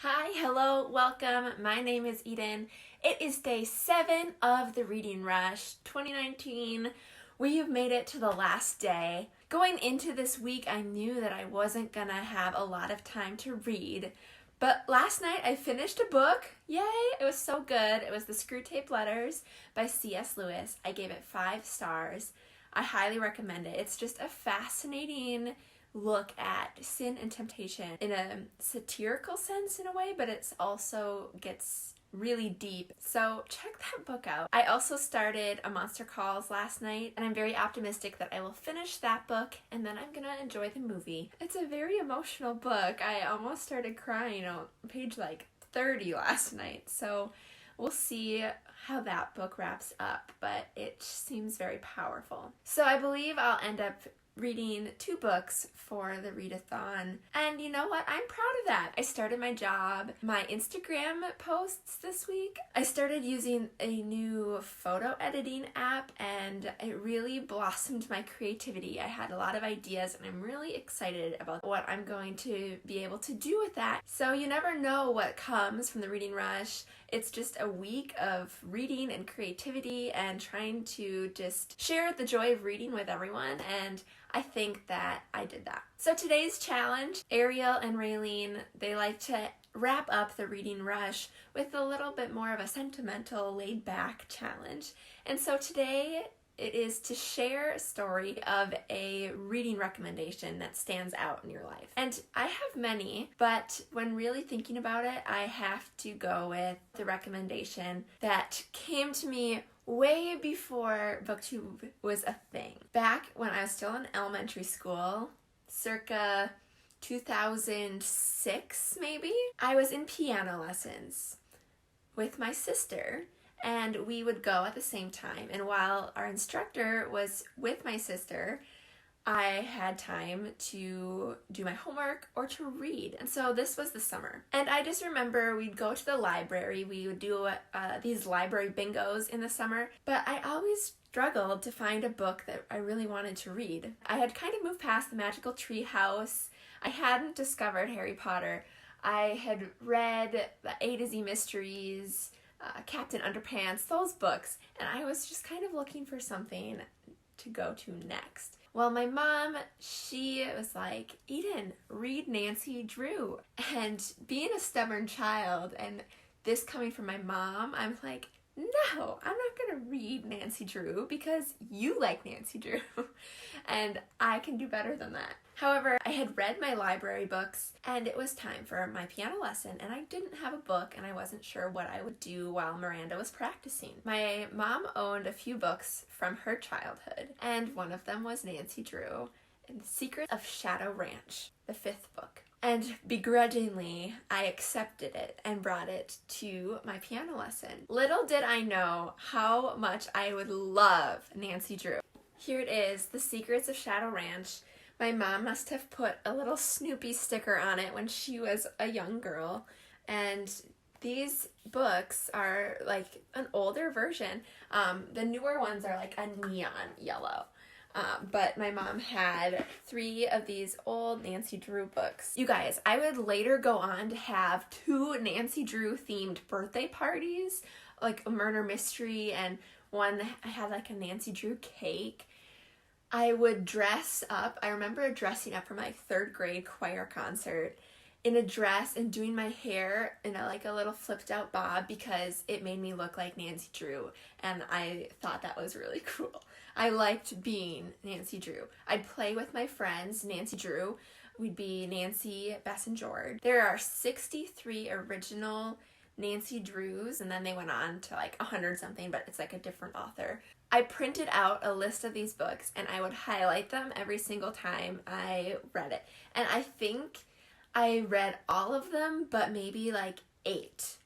Hi, hello, welcome. My name is Eden. It is day 7 of the Reading Rush 2019. We have made it to the last day. Going into this week, I knew that I wasn't gonna have a lot of time to read, but last night I finished a book. Yay! It was so good. It was The Screwtape Letters by C.S. Lewis. I gave it 5 stars. I highly recommend it. It's just a fascinating look at sin and temptation in a satirical sense in a way, but it's also gets really deep. So check that book out. I also started A Monster Calls last night, and I'm very optimistic that I will finish that book and then I'm gonna enjoy the movie. It's a very emotional book. I almost started crying on page 30 last night, so we'll see how that book wraps up, but it seems very powerful. So I believe I'll end up reading 2 books for the readathon, and you know what? I'm proud of that. I started my job, my Instagram posts this week. I started using a new photo editing app, and it really blossomed my creativity. I had a lot of ideas, and I'm really excited about what I'm going to be able to do with that. So you never know what comes from the Reading Rush. It's just a week of reading and creativity and trying to just share the joy of reading with everyone, and I think that I did that. So today's challenge, Ariel and Raylene, they like to wrap up the Reading Rush with a little bit more of a sentimental, laid-back challenge. And so today it is to share a story of a reading recommendation that stands out in your life. And I have many, but when really thinking about it, I have to go with the recommendation that came to me way before BookTube was a thing. Back when I was still in elementary school, circa 2006 maybe, I was in piano lessons with my sister, and we would go at the same time. And while our instructor was with my sister, I had time to do my homework or to read. And so this was the summer. And I just remember we'd go to the library. We would do these library bingos in the summer. But I always struggled to find a book that I really wanted to read. I had kind of moved past the Magical Tree House. I hadn't discovered Harry Potter. I had read the A to Z Mysteries, Captain Underpants, those books. And I was just kind of looking for something to go to next. Well, my mom, she was like, Eden, read Nancy Drew. And being a stubborn child, and this coming from my mom, I'm like, no, I'm not going to read Nancy Drew because you like Nancy Drew. And I can do better than that. However, I had read my library books, and it was time for my piano lesson, and I didn't have a book, and I wasn't sure what I would do while Miranda was practicing. My mom owned a few books from her childhood, and one of them was Nancy Drew and The Secret of Shadow Ranch, the 5th book. And begrudgingly, I accepted it and brought it to my piano lesson. Little did I know how much I would love Nancy Drew. Here it is, The Secrets of Shadow Ranch. My mom must have put a little Snoopy sticker on it when she was a young girl, and these books are like an older version. The newer ones are like a neon yellow. But my mom had 3 of these old Nancy Drew books. You guys, I would later go on to have 2 Nancy Drew themed birthday parties, like a murder mystery, and one I had like a Nancy Drew cake. I would dress up. I remember dressing up for my 3rd grade choir concert in a dress and doing my hair in a little flipped out bob because it made me look like Nancy Drew, and I thought that was really cool. I liked being Nancy Drew. I'd play with my friends, Nancy Drew. We'd be Nancy, Bess, and George. There are 63 original Nancy Drews, and then they went on to 100 something, but it's like a different author. I printed out a list of these books, and I would highlight them every single time I read it. And I think I read all of them, but maybe 8,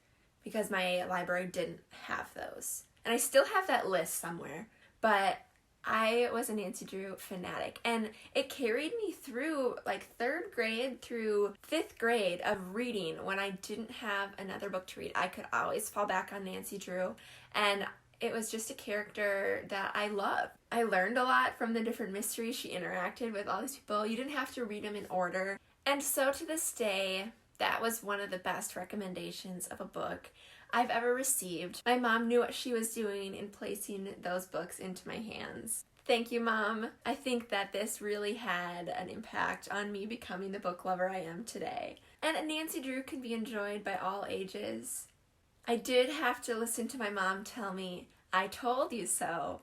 because my library didn't have those. And I still have that list somewhere, but I was a Nancy Drew fanatic, and it carried me through 3rd grade through 5th grade of reading. When I didn't have another book to read, I could always fall back on Nancy Drew, and it was just a character that I loved. I learned a lot from the different mysteries. She interacted with all these people. You didn't have to read them in order. And so to this day, That was one of the best recommendations of a book I've ever received. My mom knew what she was doing in placing those books into my hands. Thank you, Mom. I think that this really had an impact on me becoming the book lover I am today. And Nancy Drew can be enjoyed by all ages. I did have to listen to my mom tell me, "I told you so."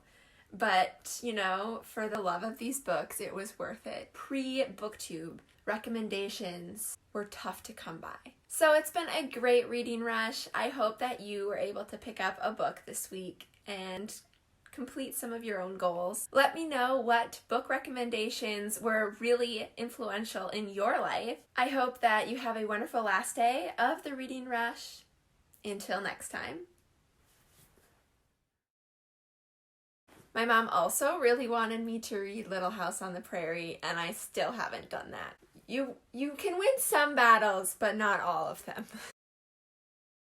But, you know, for the love of these books, it was worth it. Pre-BookTube recommendations were tough to come by. So it's been a great reading rush. I hope that you were able to pick up a book this week and complete some of your own goals. Let me know what book recommendations were really influential in your life. I hope that you have a wonderful last day of the reading rush. Until next time. My mom also really wanted me to read Little House on the Prairie, and I still haven't done that. You can win some battles, but not all of them.